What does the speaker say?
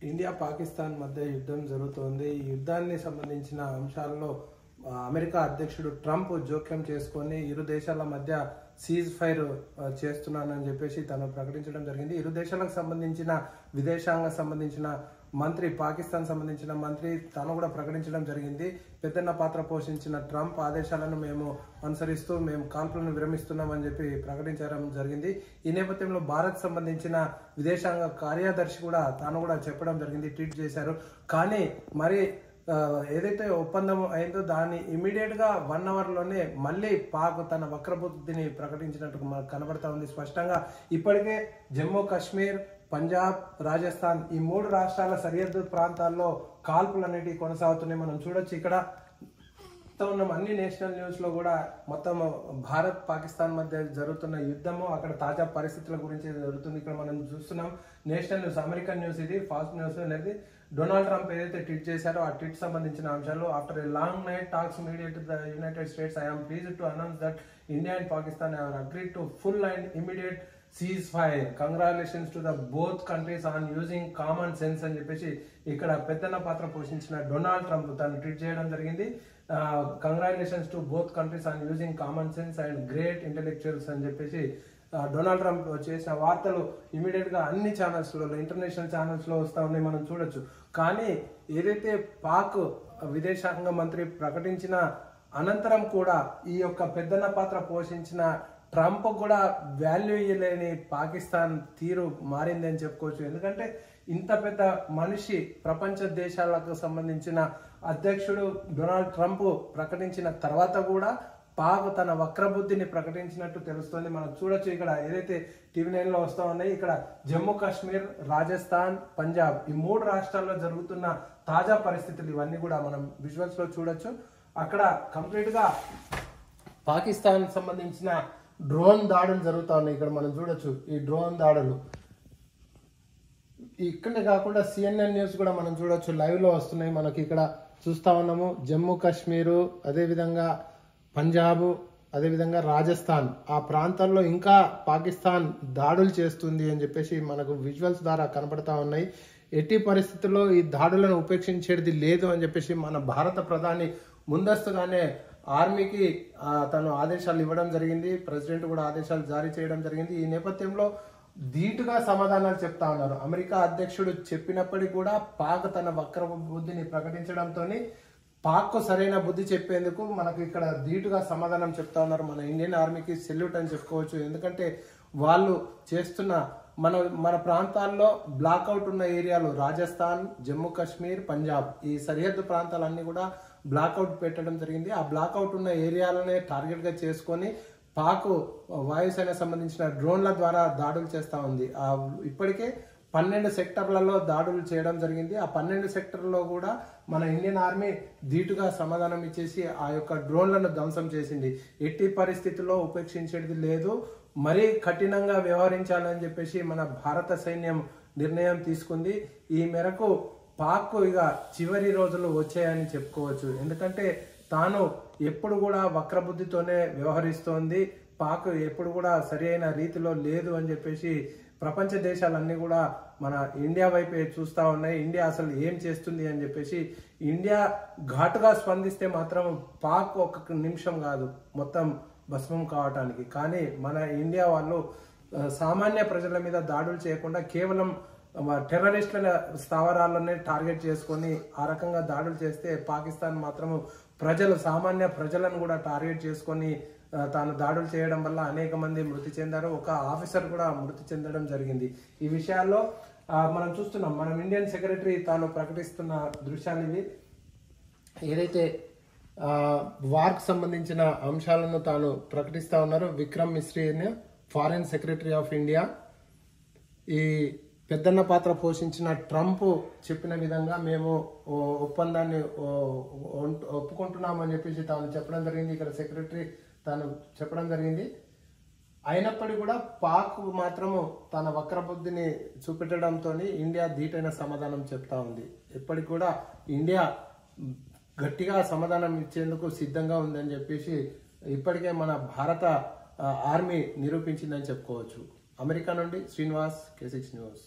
India Pakistan మధ్య యుద్ధం జరుగుతోంది. ఈ యుద్ధాన్ని సంబంధించిన అంశాల్లో అమెరికా అధ్యక్షుడు ట్రంప్ జోక్యం చేసుకొని ఇరు దేశాల మధ్య సీజ్ ఫైర్ చేస్తున్నానని చెప్పేసి తను ప్రకటించడం జరిగింది. ఇరు దేశాలకు సంబంధించిన విదేశాంగ సంబంధించిన మంత్రి, పాకిస్తాన్ సంబంధించిన మంత్రి తాను కూడా ప్రకటించడం జరిగింది. పెద్దన్న పాత్ర పోషించిన ట్రంప్ ఆదేశాలను మేము అనుసరిస్తూ మేము కాల్పులను విరమిస్తున్నామని చెప్పి ప్రకటించడం జరిగింది. ఈ నేపథ్యంలో భారత్ సంబంధించిన విదేశాంగ కార్యదర్శి కూడా తాను కూడా చెప్పడం జరిగింది, ట్వీట్ చేశారు. కానీ మరి ఏదైతే ఒప్పందం అయిందో దాన్ని ఇమీడియట్ గా 1 hour లోనే మళ్ళీ పాక్ తన వక్రబుద్ధిని ప్రకటించినట్టు మనకు కనబడతా ఉంది స్పష్టంగా. ఇప్పటికే జమ్మూ కాశ్మీర్, పంజాబ్, రాజస్థాన్ ఈ 3 రాష్ట్రాల సరిహద్దు ప్రాంతాల్లో కాల్పులు అనేటివి కొనసాగుతున్నాయి. మనం చూడొచ్చు ఇక్కడ ఉన్న అన్ని నేషనల్ న్యూస్ లో కూడా మొత్తం భారత్ పాకిస్తాన్ మధ్య జరుగుతున్న యుద్ధము, అక్కడ తాజా పరిస్థితుల గురించి జరుగుతుంది. ఇక్కడ మనం చూస్తున్నాం నేషనల్ న్యూస్, అమెరికన్ న్యూస్, ఇది ఫాస్ట్ న్యూస్ అనేది డొనాల్డ్ ట్రంప్ ఏదైతే ట్వీట్ చేశారో ఆ ట్వీట్ సంబంధించిన అంశాలు. After a long night talks mediate the United States, I am pleased to announce that India and Pakistan have agreed to full and immediate ceasefire. Congratulations to the both countries on using common sense అని చెప్పేసి ఇక్కడ పెద్దన్న పాత్ర పోషించిన Donald Trump తను tweet చేయడం జరిగింది. Congratulations to both countries on using common sense and great intellectuals అని చెప్పేసి డొనాల్డ్ ట్రంప్ చేసిన వార్తలు ఇమీడియట్ గా అన్ని ఛానల్స్ లో, ఇంటర్నేషనల్ ఛానల్స్ లో వస్తా ఉన్నాయి, మనం చూడొచ్చు. కానీ ఏదైతే పాక్ విదేశాంగ మంత్రి ప్రకటించిన అనంతరం కూడా ఈ యొక్క పెద్దన్న పాత్ర పోషించిన ట్రంప్ కూడా వాల్యూ ఇయ్యలేని పాకిస్తాన్ తీరు మారింది అని చెప్పుకోవచ్చు. ఎందుకంటే ఇంత పెద్ద మనిషి, ప్రపంచ దేశాలకు సంబంధించిన అధ్యక్షుడు డొనాల్డ్ ట్రంప్ ప్రకటించిన తర్వాత కూడా పాక్ తన వక్రబుద్ధిని ప్రకటించినట్టు తెలుస్తుంది. మనం చూడొచ్చు ఇక్కడ ఏదైతే టీవీ9 లో వస్తా ఉన్నాయి, ఇక్కడ జమ్మూ కాశ్మీర్, రాజస్థాన్, పంజాబ్ ఈ 3 రాష్ట్రాల్లో జరుగుతున్న తాజా పరిస్థితులు ఇవన్నీ కూడా మనం విజువల్స్ లో చూడొచ్చు. అక్కడ కంప్లీట్ గా పాకిస్తాన్ సంబంధించిన డ్రోన్ దాడులు జరుగుతా ఉన్నాయి. ఇక్కడ మనం చూడొచ్చు ఈ డ్రోన్ దాడులు. ఇక్కడే కాకుండా CNN న్యూస్ కూడా మనం చూడొచ్చు, లైవ్ లో వస్తున్నాయి. మనకి ఇక్కడ చూస్తా ఉన్నాము జమ్మూ కాశ్మీరు, అదేవిధంగా పంజాబ్, అదేవిధంగా రాజస్థాన్ ఆ ప్రాంతాల్లో ఇంకా పాకిస్తాన్ దాడులు చేస్తుంది అని చెప్పేసి మనకు విజువల్స్ ద్వారా కనపడతా ఉన్నాయి. ఎట్టి పరిస్థితుల్లో ఈ దాడులను ఉపేక్షించేది లేదు అని చెప్పేసి మన భారత ప్రధాని ముందస్తుగానే ఆర్మీకి తను ఆదేశాలు ఇవ్వడం జరిగింది. ప్రెసిడెంట్ కూడా ఆదేశాలు జారీ చేయడం జరిగింది. ఈ నేపథ్యంలో ధీటుగా సమాధానాలు చెప్తా ఉన్నారు. అమెరికా అధ్యక్షుడు చెప్పినప్పటికీ కూడా పాక్ తన వక్ర బుద్ధిని ప్రకటించడంతో పాక్ సరైన బుద్ధి చెప్పేందుకు మనకు ఇక్కడ ధీటుగా సమాధానం చెప్తా ఉన్నారు. మన ఇండియన్ ఆర్మీకి సెల్యూట్ అని చెప్పుకోవచ్చు. ఎందుకంటే వాళ్ళు చేస్తున్న మన ప్రాంతాల్లో బ్లాక్అవుట్ ఉన్న ఏరియాలు రాజస్థాన్, జమ్మూ కాశ్మీర్, పంజాబ్ ఈ సరిహద్దు ప్రాంతాలన్నీ కూడా బ్లాక్అవుట్ పెట్టడం జరిగింది. ఆ బ్లాక్అవుట్ ఉన్న ఏరియాలనే టార్గెట్ గా చేసుకొని పాక్ వాయుసేన సంబంధించిన డ్రోన్ల ద్వారా దాడులు చేస్తా ఉంది. ఇప్పటికే 12 సెక్టర్లలో దాడులు చేయడం జరిగింది. ఆ 12 సెక్టర్లలో కూడా మన ఇండియన్ ఆర్మీ ధీటుగా సమాధానం ఇచ్చేసి ఆ యొక్క డ్రోన్లను ధ్వంసం చేసింది. ఎట్టి పరిస్థితుల్లో ఉపేక్షించేది లేదు, మరీ కఠినంగా వ్యవహరించాలని చెప్పేసి మన భారత సైన్యం నిర్ణయం తీసుకుంది. ఈ మేరకు పాక్ ఇక చివరి రోజులు వచ్చాయని చెప్పుకోవచ్చు. ఎందుకంటే తాను ఎప్పుడు కూడా వక్రబుద్ధితోనే వ్యవహరిస్తోంది, పాక్ ఎప్పుడు కూడా సరి అయిన రీతిలో లేదు అని చెప్పేసి ప్రపంచ దేశాలన్నీ కూడా మన ఇండియా వైపే చూస్తా ఉన్నాయి. ఇండియా అసలు ఏం చేస్తుంది అని చెప్పేసి ఇండియా ఘాటుగా స్పందిస్తే మాత్రం పాక్ ఒక్క నిమిషం కాదు మొత్తం భస్మం కావటానికి. కానీ మన ఇండియా వాళ్ళు సామాన్య ప్రజల మీద దాడులు చేయకుండా కేవలం టెర్రరిస్టుల స్థావరాలనే టార్గెట్ చేసుకొని ఆ రకంగా దాడులు చేస్తే పాకిస్తాన్ మాత్రము సామాన్య ప్రజలను కూడా టార్గెట్ చేసుకొని తాను దాడులు చేయడం వల్ల అనేక మంది మృతి చెందారు. ఒక ఆఫీసర్ కూడా మృతి చెందడం జరిగింది. ఈ విషయాల్లో మనం చూస్తున్నాం, మనం ఇండియన్ సెక్రటరీ తాను ప్రకటిస్తున్న దృశ్యాలు ఇవి. ఏదైతే వార్క్ సంబంధించిన అంశాలను తాను ప్రకటిస్తా ఉన్నారు Vikram Misri, foreign secretary of India. ఈ పెద్దన్న పాత్ర పోషించిన ట్రంప్ చెప్పిన విధంగా మేము ఒప్పందాన్ని ఒప్పుకుంటున్నామని చెప్పేసి తాను చెప్పడం జరిగింది. ఇక్కడ సెక్రటరీ తాను చెప్పడం జరిగింది. అయినప్పటికీ కూడా పాక్ మాత్రము తన వక్రబుద్ధిని చూపెట్టడంతో ఇండియా ధీటైన సమాధానం చెప్తా ఉంది. ఇప్పటికి కూడా ఇండియా గట్టిగా సమాధానం ఇచ్చేందుకు సిద్ధంగా ఉందని చెప్పేసి ఇప్పటికే మన భారత ఆర్మీ నిరూపించిందని చెప్పుకోవచ్చు. అమెరికా నుండి శ్రీనివాస్, K6 న్యూస్.